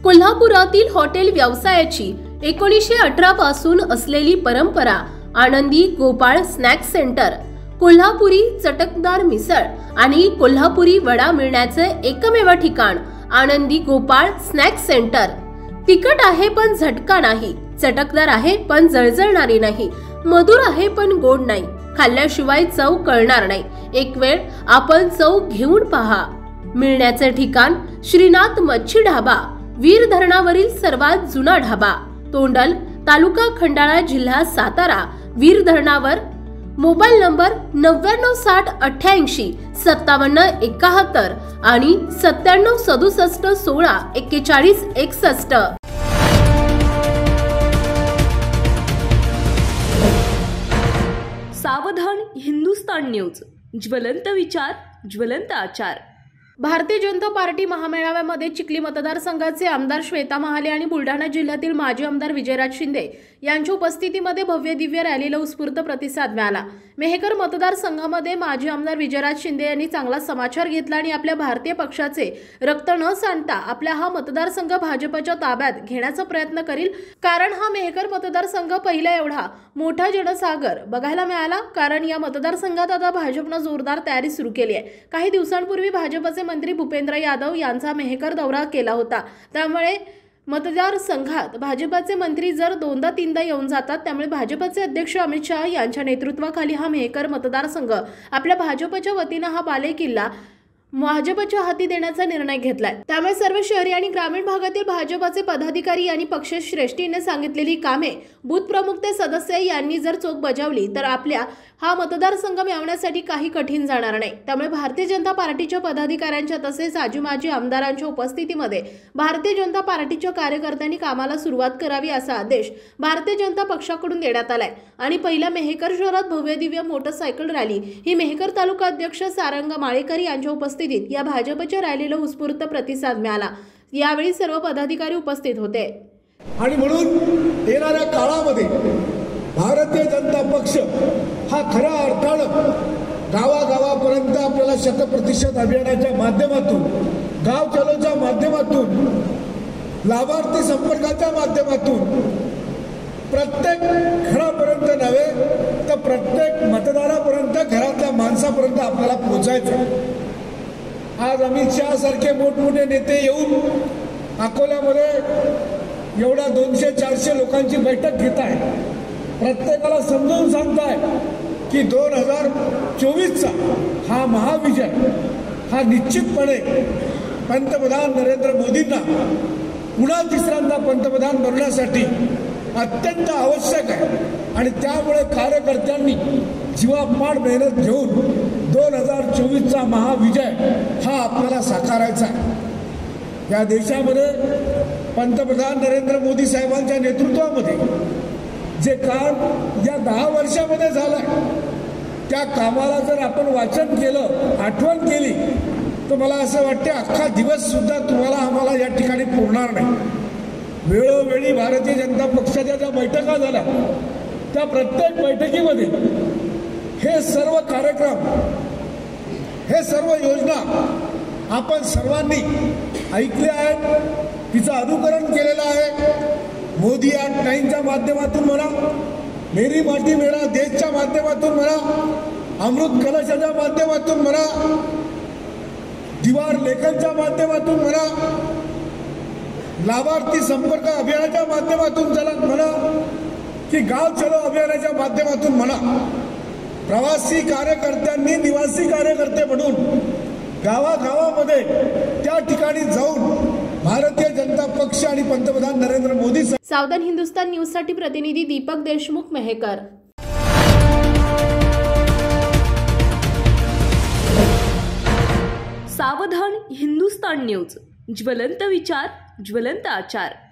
कोल्हापुरातील हॉटेल व्यवसायाची 1918 पासून असलेली परंपरा आनंदी गोपाळ स्नॅक सेंटर, कोल्हापुरी चटकदार मिसळ आणि कोल्हापुरी वडा मिळण्याचे एकमेव ठिकाण आनंदी गोपाळ स्नॅक सेंटर। तिखट आहे पण झटका नाही, चटकदार आहे पण जळजळणारी नाही, मधुर आहे पण गोड नाही, खाल्ल्याशिवाय चव कळणार नाही। एक वेळ आपण चव घेऊन पहा। मिळण्याचे ठिकाण श्रीनाथ मच्छी ढाबा, वीर धरणावरील सर्वात जुना ढाबा, तोंडल, तालुका खंडाळा, जिल्हा सातारा। वीर धरणावर। मोबाईल नंबर 9960885771 आणि 9767164161। सावधान हिंदुस्तान न्यूज, ज्वलंत विचार, ज्वलंत आचार। भारतीय जनता पार्टी महामेळाव्यामध्ये चिखली मतदारसंघाचे आमदार श्वेता महाले आणि बुलढाणा जिल्ह्यातील माजी आमदार विजयराज शिंदे यांच्या उपस्थितीमध्ये भव्य दिव्य रॅलीला उत्स्फूर्त प्रतिसाद मिळाला। मेहकर मतदारसंघामध्ये माजी आमदार विजयराज शिंदे यांनी चांगला समाचार घेतला आणि आपल्या भारतीय पक्षाचे रक्त न सांडता आपला हा मतदारसंघ भाजपच्या ताब्यात घेण्याचा प्रयत्न करील, कारण हा मेहकर मतदारसंघ पहिला एवढा मोठा जनसागर बघायला मिळाला। कारण या मतदारसंघात आता भाजपने जोरदार तयारी सुरू केली आहे। काही दिवसांपूर्वी भाजपचे मंत्री भूपेंद्र यादव यांचा मेहकर दौरा केला होता, त्यामुळे मतदारसंघात भाजपचे मंत्री जर दोनदा तीनदा येऊन जातात, त्यामुळे भाजपचे अध्यक्ष अमित शहा यांच्या नेतृत्वाखाली हा मेहकर मतदारसंघ आपल्या भाजपच्या वतीने हा बालेकिल्ला भाजपच्या हाती देण्याचा निर्णय घेतलाय। त्यामुळे सर्व शहरी आणि ग्रामीण भागातील भाजपचे पदाधिकारी आणि पक्षश्रेष्ठीने सांगितलेली कामे बूथ प्रमुख ते सदस्य यांनी जर चोख बजावली तर आपल्या हा मतदारसंघ मिळवण्यासाठी काही कठीण जाणार नाही। त्यामुळे भारतीय जनता पार्टीच्या पदाधिकाऱ्यांच्या तसेच आजी माजी आमदारांच्या उपस्थितीमध्ये भारतीय जनता पार्टीच्या कार्यकर्त्यांनी कामाला सुरुवात करावी असा आदेश भारतीय जनता पक्षाकडून देण्यात आलाय। आणि पहिल्या मेहकर शहरात भव्य दिव्य मोटरसायकल रॅली ही मेहकर तालुका अध्यक्ष सारंग माळेकर यांच्या उपस्थितीत या भाजपच्या रॅलीला उत्स्फूर्त प्रतिसाद मिळाला। यावेळी सर्व पदाधिकारी उपस्थित होते। आणि म्हणून येणाऱ्या काळामध्ये भारतीय जनता पक्ष हा खऱ्या अर्थानं गावागावापर्यंत आपल्याला 100% अभियानाच्या माध्यमातून, गाव चलोच्या माध्यमातून, लाभार्थी संपर्काच्या माध्यमातून प्रत्येक घरापर्यंत नव्हे तर प्रत्येक मतदारापर्यंत, घरातल्या माणसापर्यंत आपल्याला पोहोचायचं। आज अमित शहा सारखे मोठमोठे नेते येऊन अकोल्यामध्ये एवढ्या 200-400 लोकांची बैठक घेत आहे, प्रत्येकाला समजावून सांगताय की 2024चा हा महाविजय हा निश्चितपणे पंतप्रधान नरेंद्र मोदींना पुन्हा तिसऱ्यांदा पंतप्रधान बनवण्यासाठी अत्यंत आवश्यक आहे। आणि त्यामुळे कार्यकर्त्यांनी जीवापाड मेहनत घेऊन 2024चा महाविजय हा आपल्याला साकारायचा आहे। या देशामध्ये पंतप्रधान नरेंद्र मोदी साहेबांच्या नेतृत्वामध्ये जे काम या 10 वर्षामध्ये झालंय, त्या कामाला जर आपण वाचन केलं, आठवण केली, तर मला असं वाटतं अख्खा दिवस सुद्धा तुम्हाला आम्हाला या ठिकाणी पुरणार नाही। वेळोवेळी भारतीय जनता पक्षाच्या ज्या बैठका झाल्या, त्या प्रत्येक बैठकीमध्ये हे सर्व कार्यक्रम, हे सर्व योजना आपण सर्वांनी ऐकल्या आहेत, तिचं अनुकरण केलेलं आहे। मोदी ॲट 9च्या माध्यमातून म्हणा, मेरी माटी मेरा देशच्या माध्यमातून म्हणा, अमृत कलशाच्या माध्यमातून म्हणा, दीवार लेखनच्या माध्यमातून म्हणा, लाभार्थी संपर्क अभियानाच्या माध्यमातून म्हणा की गाव चलो अभियानाच्या माध्यमातून म्हणा, प्रवासी कार्यकर्त्यांनी निवासी कार्यकर्ते म्हणून गावागावामध्ये त्या ठिकाणी जाऊन भारतीय जनता पक्ष आणि पंतप्रधान नरेंद्र मोदी। सावधान हिंदुस्तान न्यूज साठी प्रतिनिधी दीपक देशमुख, मेहकर। सावधान हिंदुस्तान न्यूज, ज्वलंत विचार, ज्वलंत आचार।